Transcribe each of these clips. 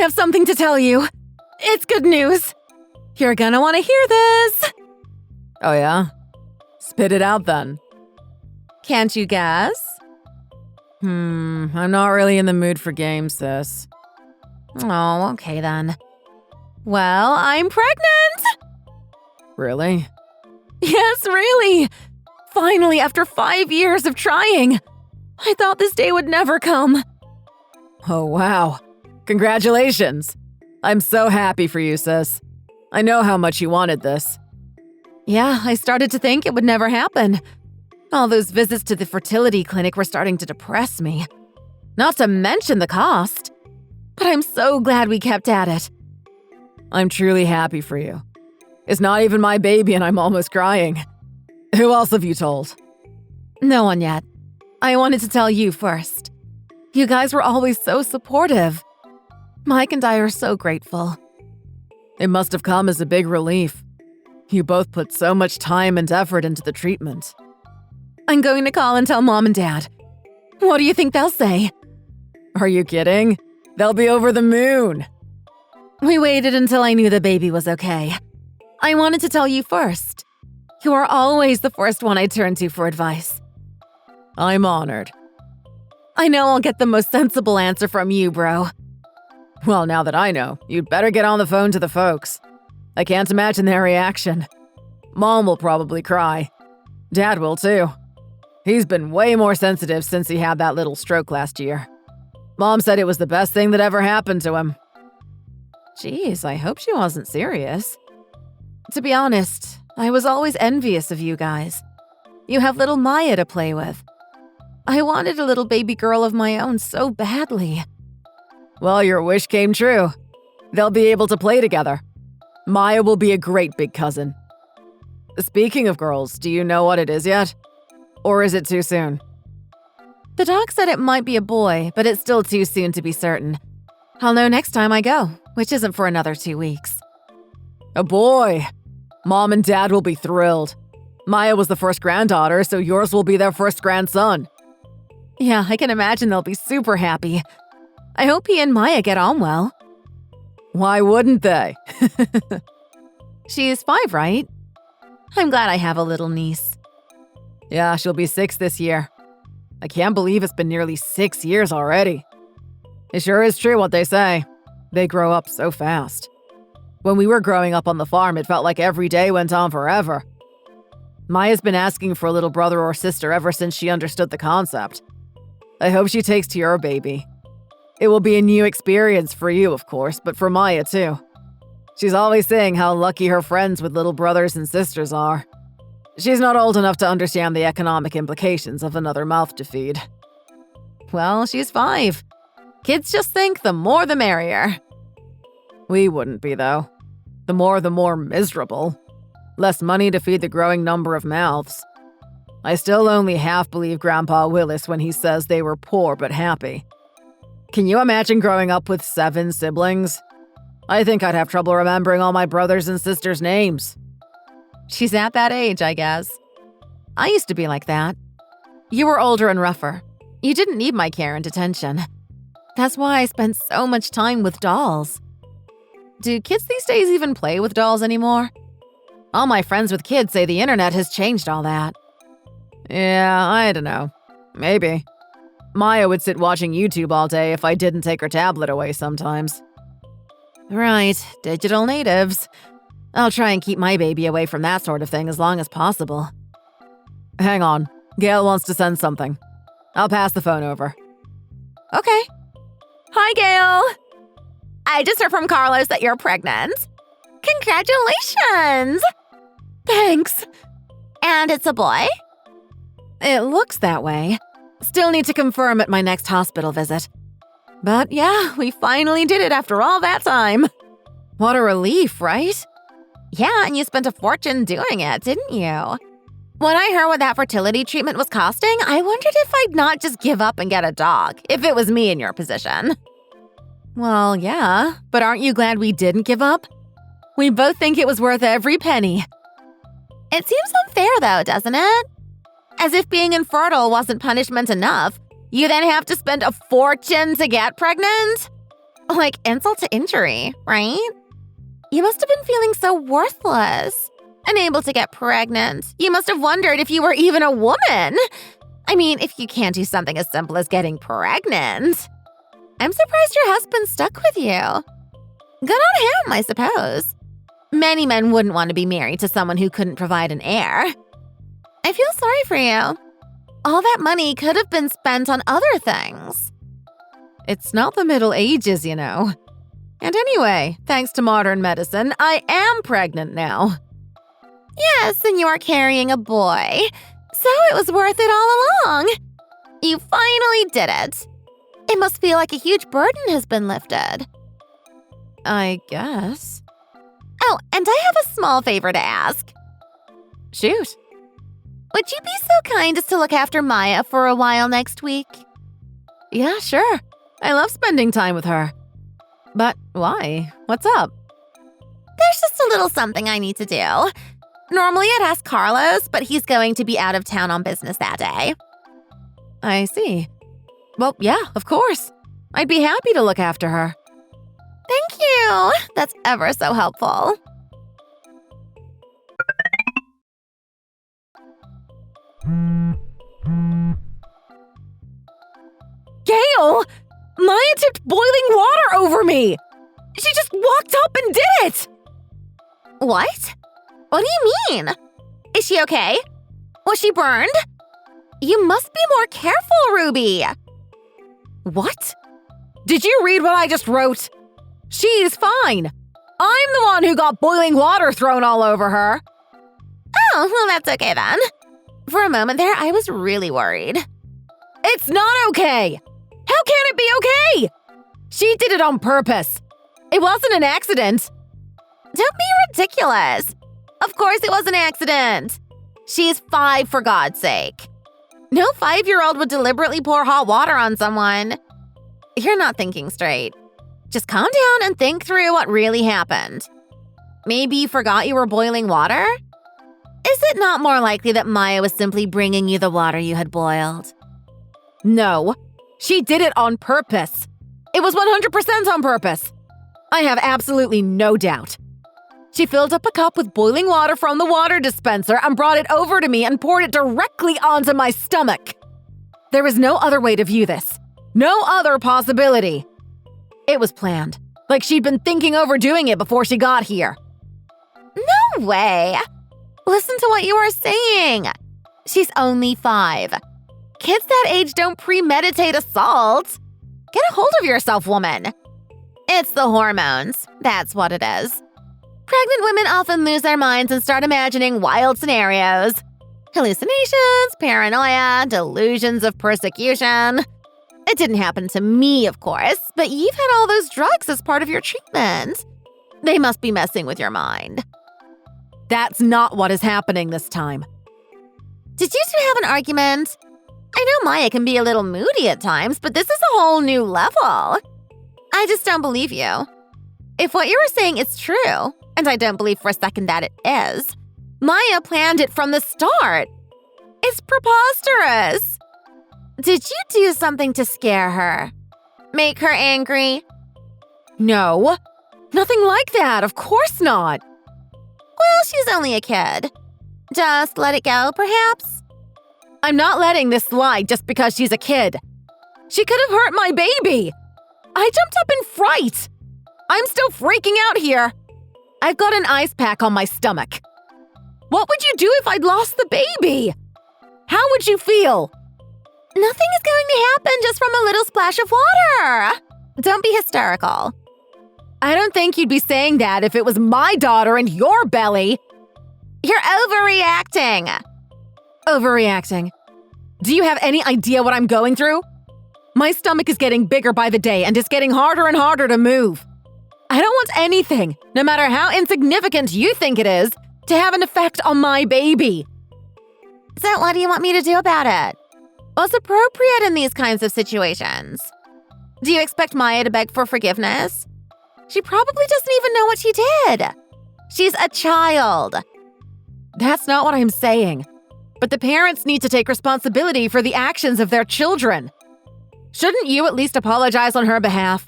have something to tell you. It's good news. You're gonna want to hear this. Oh yeah? Spit it out then. Can't you guess? I'm not really in the mood for games, sis. Oh, okay then. Well, I'm pregnant! Really? Yes, really! Finally, after 5 years of trying! I thought this day would never come. Oh, wow. Congratulations. I'm so happy for you, sis. I know how much you wanted this. Yeah, I started to think it would never happen. All those visits to the fertility clinic were starting to depress me. Not to mention the cost. But I'm so glad we kept at it. I'm truly happy for you. It's not even my baby and I'm almost crying. Who else have you told? No one yet. I wanted to tell you first. You guys were always so supportive. Mike and I are so grateful. It must have come as a big relief. You both put so much time and effort into the treatment. I'm going to call and tell Mom and Dad. What do you think they'll say? Are you kidding? They'll be over the moon. We waited until I knew the baby was okay. I wanted to tell you first. You are always the first one I turn to for advice. I'm honored. I know I'll get the most sensible answer from you, bro. Well, now that I know, you'd better get on the phone to the folks. I can't imagine their reaction. Mom will probably cry. Dad will too. He's been way more sensitive since he had that little stroke last year. Mom said it was the best thing that ever happened to him. Jeez, I hope she wasn't serious. To be honest, I was always envious of you guys. You have little Maya to play with. I wanted a little baby girl of my own so badly. Well, your wish came true. They'll be able to play together. Maya will be a great big cousin. Speaking of girls, do you know what it is yet? Or is it too soon? The doc said it might be a boy, but it's still too soon to be certain. I'll know next time I go, which isn't for another 2 weeks. A boy! Mom and Dad will be thrilled. Maya was the first granddaughter, so yours will be their first grandson. Yeah, I can imagine they'll be super happy. I hope he and Maya get on well. Why wouldn't they? She's 5, right? I'm glad I have a little niece. Yeah, she'll be 6 this year. I can't believe it's been nearly 6 years already. It sure is true what they say. They grow up so fast. When we were growing up on the farm, it felt like every day went on forever. Maya's been asking for a little brother or sister ever since she understood the concept. I hope she takes to your baby. It will be a new experience for you, of course, but for Maya too. She's always saying how lucky her friends with little brothers and sisters are. She's not old enough to understand the economic implications of another mouth to feed. Well, she's 5. Kids just think the more the merrier. We wouldn't be, though. The more miserable. Less money to feed the growing number of mouths. I still only half believe Grandpa Willis when he says they were poor but happy. Can you imagine growing up with 7 siblings? I think I'd have trouble remembering all my brothers and sisters' names. She's at that age, I guess. I used to be like that. You were older and rougher. You didn't need my care and attention. That's why I spent so much time with dolls. Do kids these days even play with dolls anymore? All my friends with kids say the internet has changed all that. Yeah, I don't know. Maybe. Maya would sit watching YouTube all day if I didn't take her tablet away sometimes. Right, digital natives. I'll try and keep my baby away from that sort of thing as long as possible. Hang on. Gail wants to send something. I'll pass the phone over. Okay. Hi, Gail. I just heard from Carlos that you're pregnant. Congratulations! Thanks. And it's a boy? It looks that way. Still need to confirm at my next hospital visit. But yeah, we finally did it after all that time. What a relief, right? Yeah, and you spent a fortune doing it, didn't you? When I heard what that fertility treatment was costing, I wondered if I'd not just give up and get a dog, if it was me in your position. Well, yeah, but aren't you glad we didn't give up? We both think it was worth every penny. It seems unfair though, doesn't it? As if being infertile wasn't punishment enough, you then have to spend a fortune to get pregnant? Like insult to injury, right? You must have been feeling so worthless. Unable to get pregnant. You must have wondered if you were even a woman. I mean, if you can't do something as simple as getting pregnant. I'm surprised your husband stuck with you. Good on him, I suppose. Many men wouldn't want to be married to someone who couldn't provide an heir. I feel sorry for you. All that money could have been spent on other things. It's not the Middle Ages, you know. And anyway, thanks to modern medicine, I am pregnant now. Yes, and you are carrying a boy. So it was worth it all along. You finally did it. It must feel like a huge burden has been lifted. I guess. Oh, and I have a small favor to ask. Shoot. Would you be so kind as to look after Maya for a while next week? Yeah, sure. I love spending time with her. But why? What's up? There's just a little something I need to do. Normally I'd ask Carlos, but he's going to be out of town on business that day. I see. Well, yeah, of course. I'd be happy to look after her. Thank you. That's ever so helpful. Gail! Maya tipped boiling water over me! She just walked up and did it! What? What do you mean? Is she okay? Was she burned? You must be more careful, Ruby. What? Did you read what I just wrote? She's fine. I'm the one who got boiling water thrown all over her. Oh, well, that's okay then. For a moment there, I was really worried. It's not okay. How can it be okay? She did it on purpose. It wasn't an accident. Don't be ridiculous. Of course it was an accident. She's 5, for God's sake. No 5-year-old would deliberately pour hot water on someone. You're not thinking straight. Just calm down and think through what really happened. Maybe you forgot you were boiling water? Is it not more likely that Maya was simply bringing you the water you had boiled? No, she did it on purpose. It was 100% on purpose. I have absolutely no doubt. She filled up a cup with boiling water from the water dispenser and brought it over to me and poured it directly onto my stomach. There is no other way to view this. No other possibility. It was planned, like she'd been thinking over doing it before she got here. No way. Listen to what you are saying. She's only 5. Kids that age don't premeditate assault. Get a hold of yourself, woman. It's the hormones. That's what it is. Pregnant women often lose their minds and start imagining wild scenarios. Hallucinations, paranoia, delusions of persecution. It didn't happen to me, of course, but you've had all those drugs as part of your treatment. They must be messing with your mind. That's not what is happening this time. Did you two have an argument? I know Maya can be a little moody at times, but this is a whole new level. I just don't believe you. If what you were saying is true, and I don't believe for a second that it is, Maya planned it from the start. It's preposterous. Did you do something to scare her? Make her angry? No, nothing like that, of course not. Well, she's only a kid. Just let it go, perhaps? I'm not letting this slide just because she's a kid. She could have hurt my baby. I jumped up in fright. I'm still freaking out here. I've got an ice pack on my stomach. What would you do if I'd lost the baby? How would you feel? Nothing is going to happen just from a little splash of water. Don't be hysterical. I don't think you'd be saying that if it was my daughter in your belly. You're overreacting. Overreacting? Do you have any idea what I'm going through? My stomach is getting bigger by the day and it's getting harder and harder to move. I don't want anything, no matter how insignificant you think it is, to have an effect on my baby. So what do you want me to do about it? What's appropriate in these kinds of situations? Do you expect Maya to beg for forgiveness? She probably doesn't even know what she did. She's a child. That's not what I'm saying. But the parents need to take responsibility for the actions of their children. Shouldn't you at least apologize on her behalf?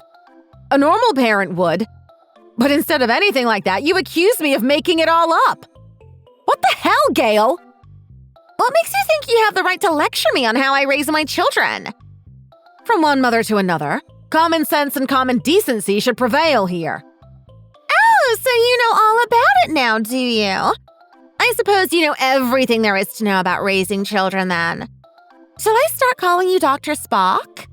A normal parent would. But instead of anything like that, you accuse me of making it all up. What the hell, Gail? What makes you think you have the right to lecture me on how I raise my children? From one mother to another, common sense and common decency should prevail here. Oh, so you know all about it now, do you? I suppose you know everything there is to know about raising children then. Shall I start calling you Dr. Spock?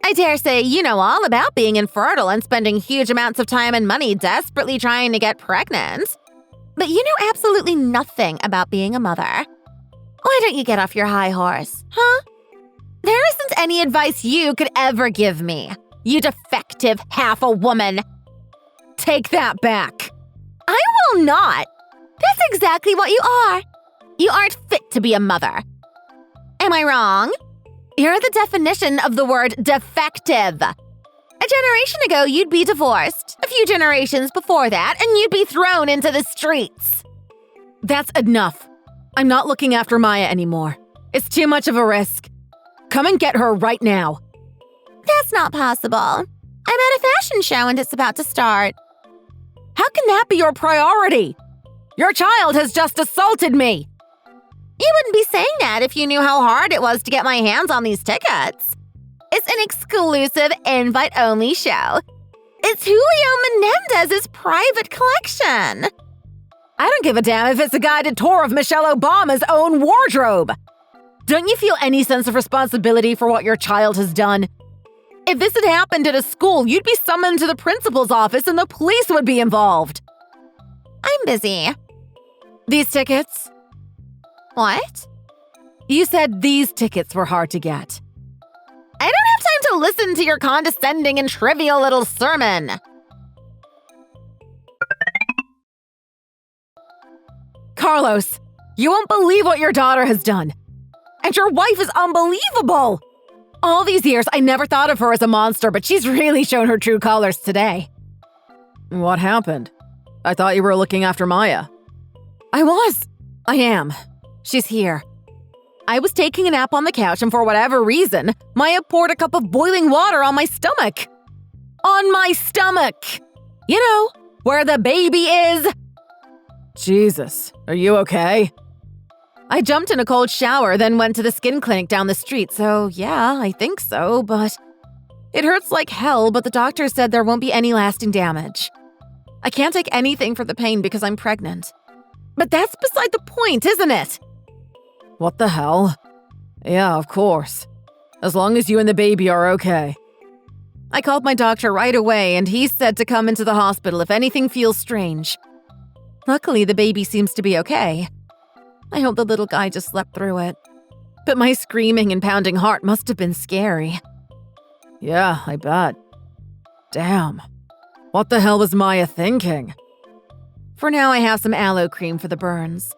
I dare say you know all about being infertile and spending huge amounts of time and money desperately trying to get pregnant. But you know absolutely nothing about being a mother. Why don't you get off your high horse, huh? There isn't any advice you could ever give me, you defective half-a-woman. Take that back. I will not. That's exactly what you are. You aren't fit to be a mother. Am I wrong? You're the definition of the word defective. A generation ago, you'd be divorced. A few generations before that, and you'd be thrown into the streets. That's enough. I'm not looking after Maya anymore. It's too much of a risk. Come and get her right now. That's not possible. I'm at a fashion show and it's about to start. How can that be your priority? Your child has just assaulted me. You wouldn't be saying that if you knew how hard it was to get my hands on these tickets. It's an exclusive, invite-only show. It's Julio Menendez's private collection. I don't give a damn if it's a guided tour of Michelle Obama's own wardrobe. Don't you feel any sense of responsibility for what your child has done? If this had happened at a school, you'd be summoned to the principal's office and the police would be involved. I'm busy. These tickets? What? You said these tickets were hard to get. I don't have time to listen to your condescending and trivial little sermon. Carlos, you won't believe what your daughter has done. And your wife is unbelievable. All these years, I never thought of her as a monster, but she's really shown her true colors today. What happened? I thought you were looking after Maya. I was. I am. She's here. I was taking a nap on the couch, and for whatever reason, Maya poured a cup of boiling water on my stomach. On my stomach! You know, where the baby is. Jesus, are you okay? I jumped in a cold shower, then went to the skin clinic down the street, so yeah, I think so, but it hurts like hell, but the doctor said there won't be any lasting damage. I can't take anything for the pain because I'm pregnant. But that's beside the point, isn't it? What the hell? Yeah, of course. As long as you and the baby are okay. I called my doctor right away, and he said to come into the hospital if anything feels strange. Luckily, the baby seems to be okay. I hope the little guy just slept through it. But my screaming and pounding heart must have been scary. Yeah, I bet. Damn. What the hell was Maya thinking? For now, I have some aloe cream for the burns.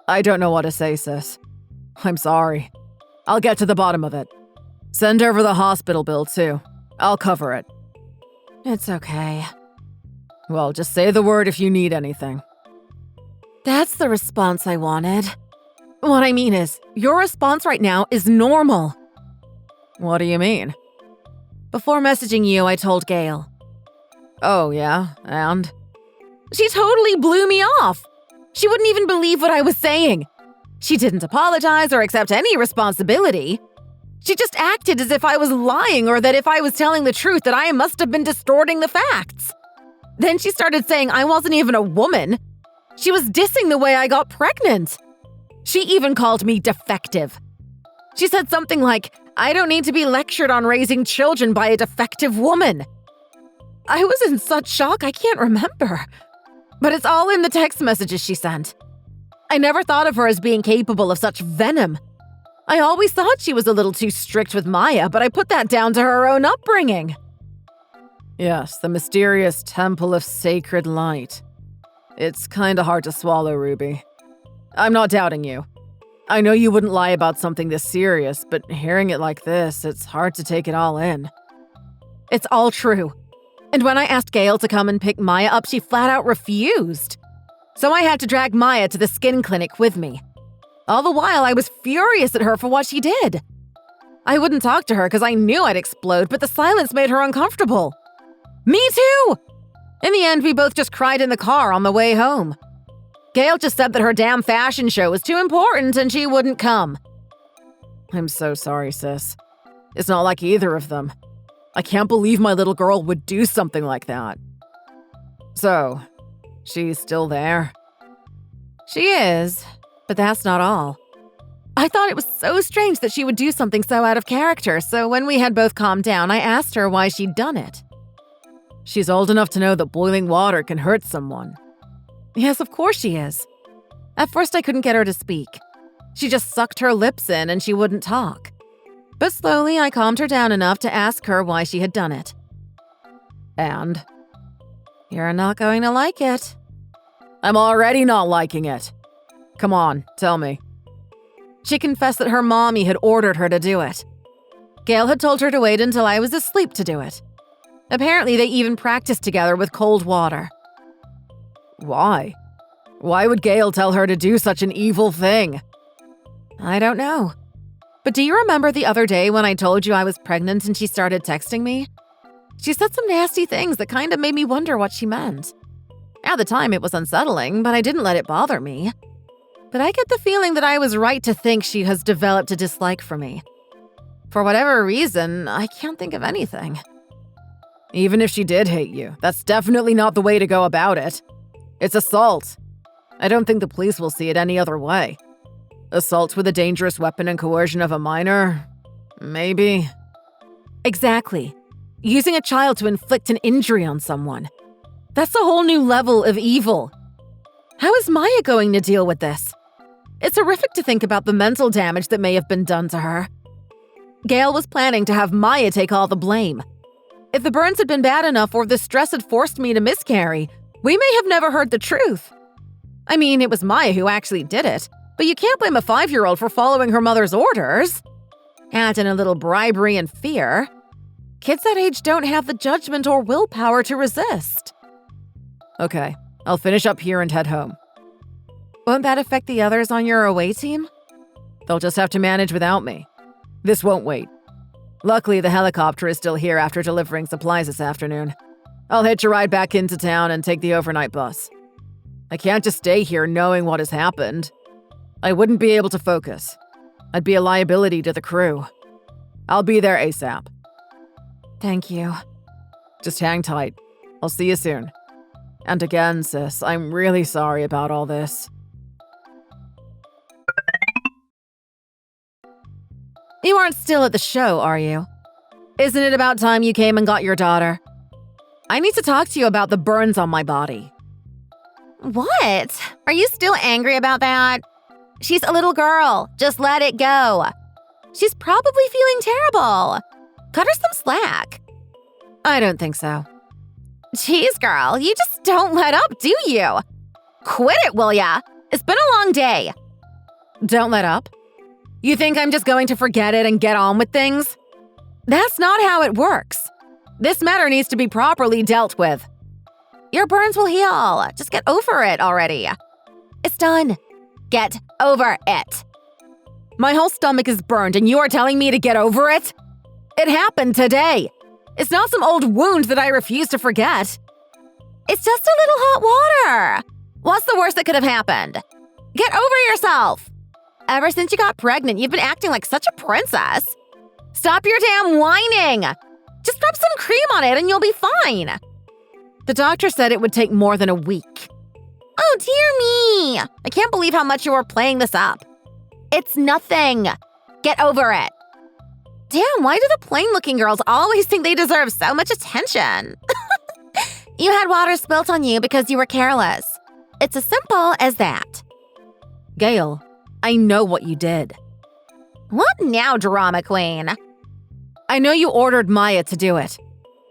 I don't know what to say, sis. I'm sorry. I'll get to the bottom of it. Send over the hospital bill, too. I'll cover it. It's okay. Well, just say the word if you need anything. That's the response I wanted. What I mean is, your response right now is normal. What do you mean? Before messaging you, I told Gail. Oh, yeah, and? She totally blew me off. She wouldn't even believe what I was saying. She didn't apologize or accept any responsibility. She just acted as if I was lying or that if I was telling the truth that I must have been distorting the facts. Then she started saying I wasn't even a woman. She was dissing the way I got pregnant. She even called me defective. She said something like, I don't need to be lectured on raising children by a defective woman. I was in such shock I can't remember. But it's all in the text messages she sent. I never thought of her as being capable of such venom. I always thought she was a little too strict with Maya, but I put that down to her own upbringing. Yes, the mysterious Temple of Sacred Light. It's kinda hard to swallow, Ruby. I'm not doubting you. I know you wouldn't lie about something this serious, but hearing it like this, it's hard to take it all in. It's all true. And when I asked Gail to come and pick Maya up, she flat out refused. So I had to drag Maya to the skin clinic with me. All the while, I was furious at her for what she did. I wouldn't talk to her because I knew I'd explode, but the silence made her uncomfortable. Me too! In the end, we both just cried in the car on the way home. Gail just said that her damn fashion show was too important and she wouldn't come. I'm so sorry, sis. It's not like either of them. I can't believe my little girl would do something like that. So, she's still there? She is, but that's not all. I thought it was so strange that she would do something so out of character, so when we had both calmed down, I asked her why she'd done it. She's old enough to know that boiling water can hurt someone. Yes, of course she is. At first, I couldn't get her to speak. She just sucked her lips in and she wouldn't talk. But slowly, I calmed her down enough to ask her why she had done it. And? You're not going to like it. I'm already not liking it. Come on, tell me. She confessed that her mommy had ordered her to do it. Gail had told her to wait until I was asleep to do it. Apparently, they even practiced together with cold water. Why? Why would Gail tell her to do such an evil thing? I don't know. But do you remember the other day when I told you I was pregnant and she started texting me? She said some nasty things that kind of made me wonder what she meant. At the time, it was unsettling, but I didn't let it bother me. But I get the feeling that I was right to think she has developed a dislike for me. For whatever reason, I can't think of anything. Even if she did hate you, that's definitely not the way to go about it. It's assault. I don't think the police will see it any other way. Assault with a dangerous weapon and coercion of a minor? Maybe. Exactly. Using a child to inflict an injury on someone. That's a whole new level of evil. How is Maya going to deal with this? It's horrific to think about the mental damage that may have been done to her. Gail was planning to have Maya take all the blame. If the burns had been bad enough or the stress had forced me to miscarry, we may have never heard the truth. I mean, it was Maya who actually did it, but you can't blame a 5-year-old for following her mother's orders. Add in a little bribery and fear. Kids that age don't have the judgment or willpower to resist. Okay, I'll finish up here and head home. Won't that affect the others on your away team? They'll just have to manage without me. This won't wait. Luckily, the helicopter is still here after delivering supplies this afternoon. I'll hitch a ride back into town and take the overnight bus. I can't just stay here knowing what has happened. I wouldn't be able to focus. I'd be a liability to the crew. I'll be there ASAP. Thank you. Just hang tight. I'll see you soon. And again, sis, I'm really sorry about all this. You aren't still at the show, are you? Isn't it about time you came and got your daughter? I need to talk to you about the burns on my body. What? Are you still angry about that? She's a little girl. Just let it go. She's probably feeling terrible. Cut her some slack. I don't think so. Jeez, girl, you just don't let up, do you? Quit it, will ya? It's been a long day. Don't let up? You think I'm just going to forget it and get on with things? That's not how it works. This matter needs to be properly dealt with. Your burns will heal. Just get over it already. It's done. Get over it. My whole stomach is burned and you are telling me to get over it? It happened today. It's not some old wound that I refuse to forget. It's just a little hot water. What's the worst that could have happened? Get over yourself. Ever since you got pregnant, you've been acting like such a princess. Stop your damn whining. Just rub some cream on it and you'll be fine. The doctor said it would take more than a week. Oh, dear me. I can't believe how much you were playing this up. It's nothing. Get over it. Damn, why do the plain-looking girls always think they deserve so much attention? You had water spilt on you because you were careless. It's as simple as that. Gail, I know what you did. What now, drama queen? I know you ordered Maya to do it.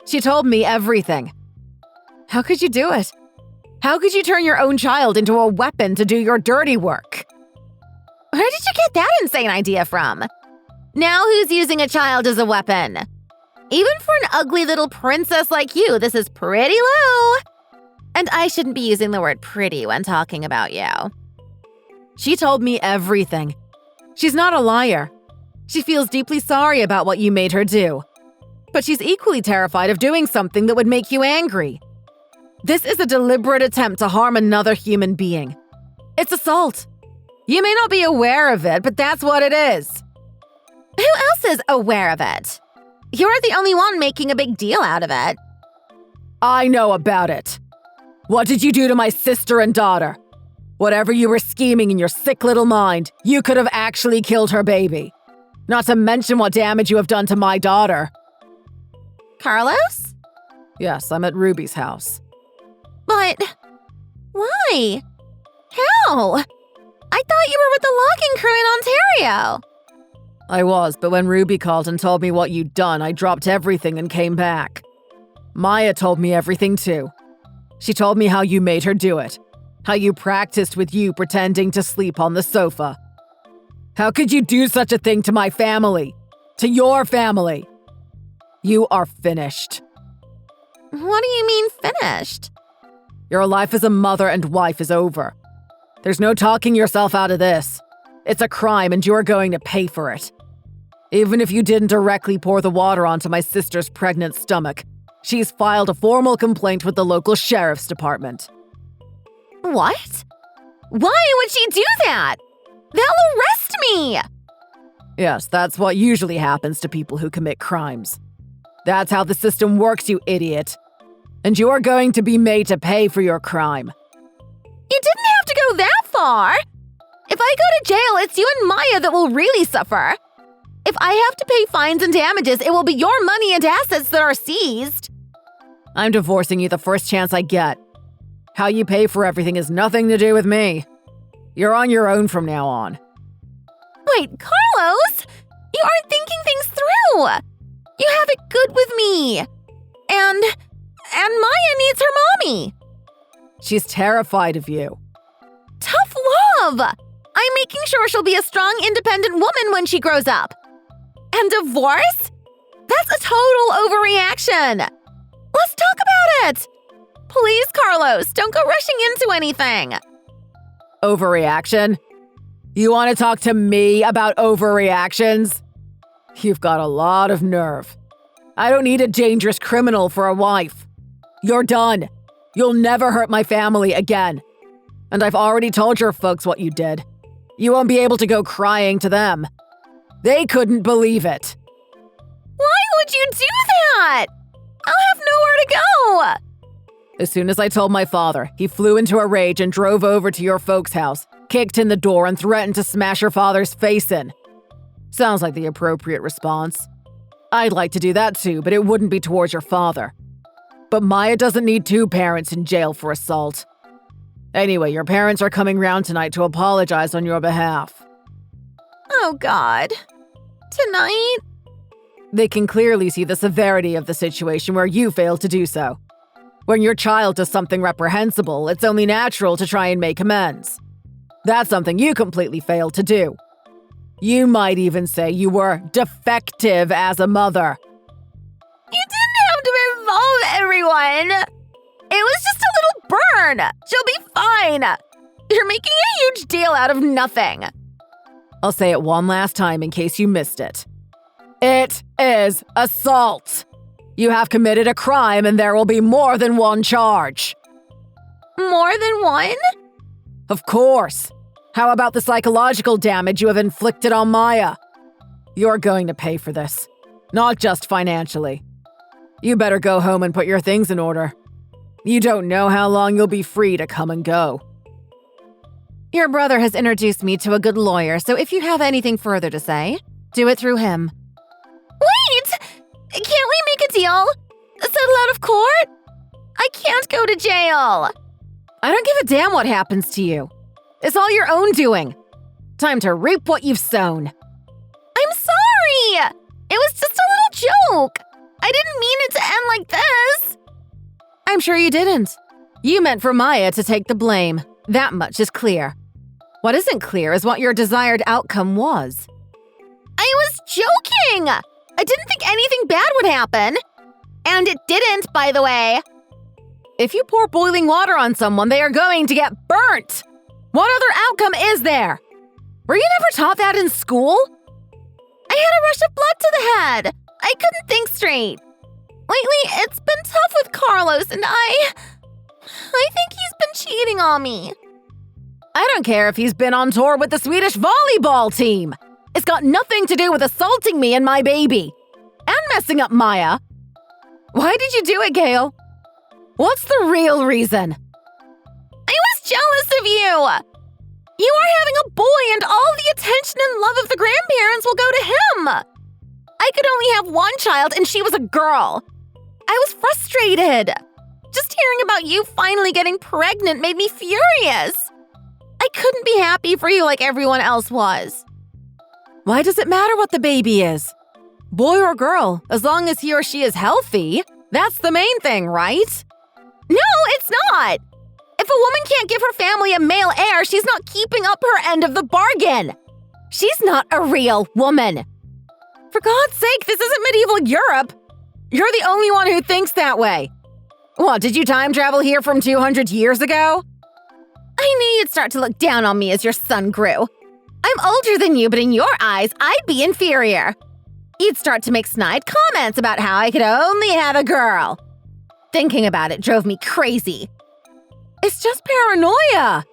She told me everything. How could you do it? How could you turn your own child into a weapon to do your dirty work? Where did you get that insane idea from? Now who's using a child as a weapon? Even for an ugly little princess like you, this is pretty low. And I shouldn't be using the word pretty when talking about you. She told me everything. She's not a liar. She feels deeply sorry about what you made her do. But she's equally terrified of doing something that would make you angry. This is a deliberate attempt to harm another human being. It's assault. You may not be aware of it, but that's what it is. Who else is aware of it? You're the only one making a big deal out of it. I know about it. What did you do to my sister and daughter? Whatever you were scheming in your sick little mind, you could have actually killed her baby. Not to mention what damage you have done to my daughter. Carlos? Yes, I'm at Ruby's house. But why? How? I thought you were with the logging crew in Ontario. I was, but when Ruby called and told me what you'd done, I dropped everything and came back. Maya told me everything too. She told me how you made her do it. How you practiced with you pretending to sleep on the sofa. How could you do such a thing to my family? To your family? You are finished. What do you mean finished? Your life as a mother and wife is over. There's no talking yourself out of this. It's a crime and you're going to pay for it. Even if you didn't directly pour the water onto my sister's pregnant stomach, she's filed a formal complaint with the local sheriff's department. What? Why would she do that? They'll arrest me! Yes, that's what usually happens to people who commit crimes. That's how the system works, you idiot. And you're going to be made to pay for your crime. You didn't have to go that far. If I go to jail, it's you and Maya that will really suffer. If I have to pay fines and damages, it will be your money and assets that are seized. I'm divorcing you the first chance I get. How you pay for everything has nothing to do with me. You're on your own from now on. Wait, Carlos! You aren't thinking things through! You have it good with me! And Maya needs her mommy! She's terrified of you. Tough love! I'm making sure she'll be a strong, independent woman when she grows up. And divorce? That's a total overreaction! Let's talk about it! Please, Carlos, don't go rushing into anything. Overreaction? You want to talk to me about overreactions? You've got a lot of nerve. I don't need a dangerous criminal for a wife. You're done. You'll never hurt my family again. And I've already told your folks what you did. You won't be able to go crying to them. They couldn't believe it. Why would you do that? I'll have nowhere to go. As soon as I told my father, he flew into a rage and drove over to your folks' house, kicked in the door, and threatened to smash your father's face in. Sounds like the appropriate response. I'd like to do that too, but it wouldn't be towards your father. But Maya doesn't need two parents in jail for assault. Anyway, your parents are coming round tonight to apologize on your behalf. Oh, God. Tonight? They can clearly see the severity of the situation where you failed to do so. When your child does something reprehensible, it's only natural to try and make amends. That's something you completely failed to do. You might even say you were defective as a mother. You didn't have to involve everyone. It was just a little burn. She'll be fine. You're making a huge deal out of nothing. I'll say it one last time in case you missed it. It is assault. You have committed a crime and there will be more than one charge. More than one? Of course. How about the psychological damage you have inflicted on Maya? You're going to pay for this, not just financially. You better go home and put your things in order. You don't know how long you'll be free to come and go. Your brother has introduced me to a good lawyer, so if you have anything further to say, do it through him. Wait! Can't we make a deal? Settle out of court? I can't go to jail. I don't give a damn what happens to you. It's all your own doing. Time to reap what you've sown. I'm sorry! It was just a little joke. I didn't mean it to end like this. I'm sure you didn't. You meant for Maya to take the blame. That much is clear. What isn't clear is what your desired outcome was. I was joking! I didn't think anything bad would happen. And it didn't, by the way. If you pour boiling water on someone, they are going to get burnt. What other outcome is there? Were you never taught that in school? I had a rush of blood to the head. I couldn't think straight. straight. Lately, it's been tough with Carlos, and I think he's been cheating on me. I don't care if he's been on tour with the Swedish volleyball team. It's got nothing to do with assaulting me and my baby. And messing up Maya. Why did you do it, Gail? What's the real reason? I was jealous of you. You are having a boy, and all the attention and love of the grandparents will go to him. I could only have one child, and she was a girl. I was frustrated. Just hearing about you finally getting pregnant made me furious. I couldn't be happy for you like everyone else was. Why does it matter what the baby is? Boy or girl, as long as he or she is healthy, that's the main thing, right? No, it's not. If a woman can't give her family a male heir, she's not keeping up her end of the bargain. She's not a real woman. For God's sake, this isn't medieval Europe. You're the only one who thinks that way. What, did you time travel here from 200 years ago? I knew you'd start to look down on me as your son grew. I'm older than you, but in your eyes, I'd be inferior. You'd start to make snide comments about how I could only have a girl. Thinking about it drove me crazy. It's just paranoia.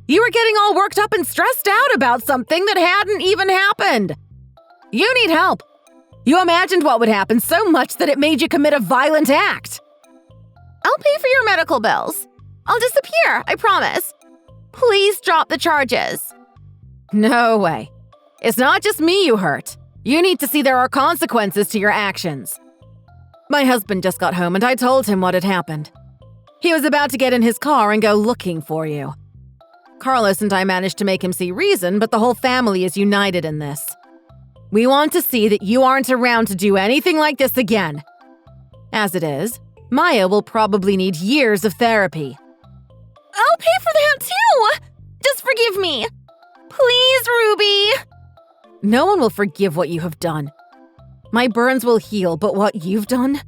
You were getting all worked up and stressed out about something that hadn't even happened. You need help. You imagined what would happen so much that it made you commit a violent act. I'll pay for your medical bills. I'll disappear, I promise. Please drop the charges. No way. It's not just me you hurt. You need to see there are consequences to your actions. My husband just got home and I told him what had happened. He was about to get in his car and go looking for you. Carlos and I managed to make him see reason, but the whole family is united in this. We want to see that you aren't around to do anything like this again. As it is, Maya will probably need years of therapy. I'll pay for that too! Just forgive me. Please, Ruby. No one will forgive what you have done. My burns will heal, but what you've done?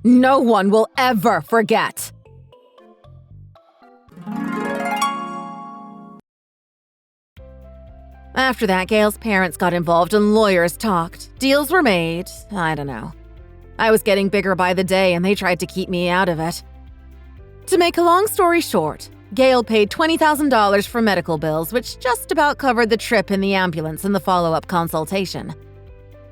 No one will ever forget. After that, Gail's parents got involved and lawyers talked. Deals were made. I don't know. I was getting bigger by the day and they tried to keep me out of it. To make a long story short, Gail paid $20,000 for medical bills, which just about covered the trip in the ambulance and the follow-up consultation.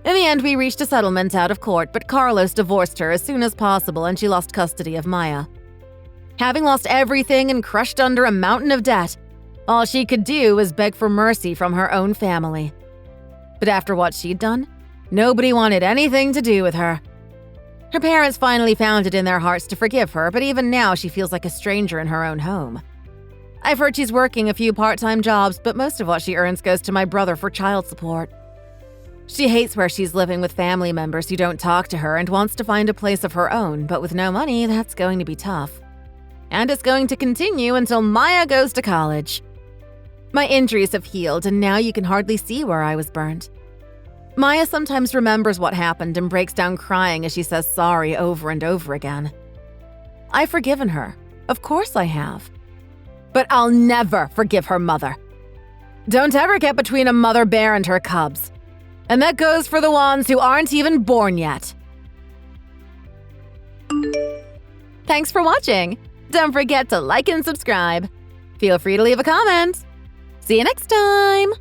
In the end, we reached a settlement out of court, but Carlos divorced her as soon as possible and she lost custody of Maya. Having lost everything and crushed under a mountain of debt, all she could do was beg for mercy from her own family. But after what she'd done, nobody wanted anything to do with her. Her parents finally found it in their hearts to forgive her, but even now she feels like a stranger in her own home. I've heard she's working a few part-time jobs, but most of what she earns goes to my brother for child support. She hates where she's living with family members who don't talk to her and wants to find a place of her own, but with no money, that's going to be tough. And it's going to continue until Maya goes to college. My injuries have healed, and now you can hardly see where I was burned. Maya sometimes remembers what happened and breaks down crying as she says sorry over and over again. I've forgiven her. Of course I have. But I'll never forgive her mother. Don't ever get between a mother bear and her cubs. And that goes for the ones who aren't even born yet. Thanks for watching. Don't forget to like and subscribe. Feel free to leave a comment. See you next time!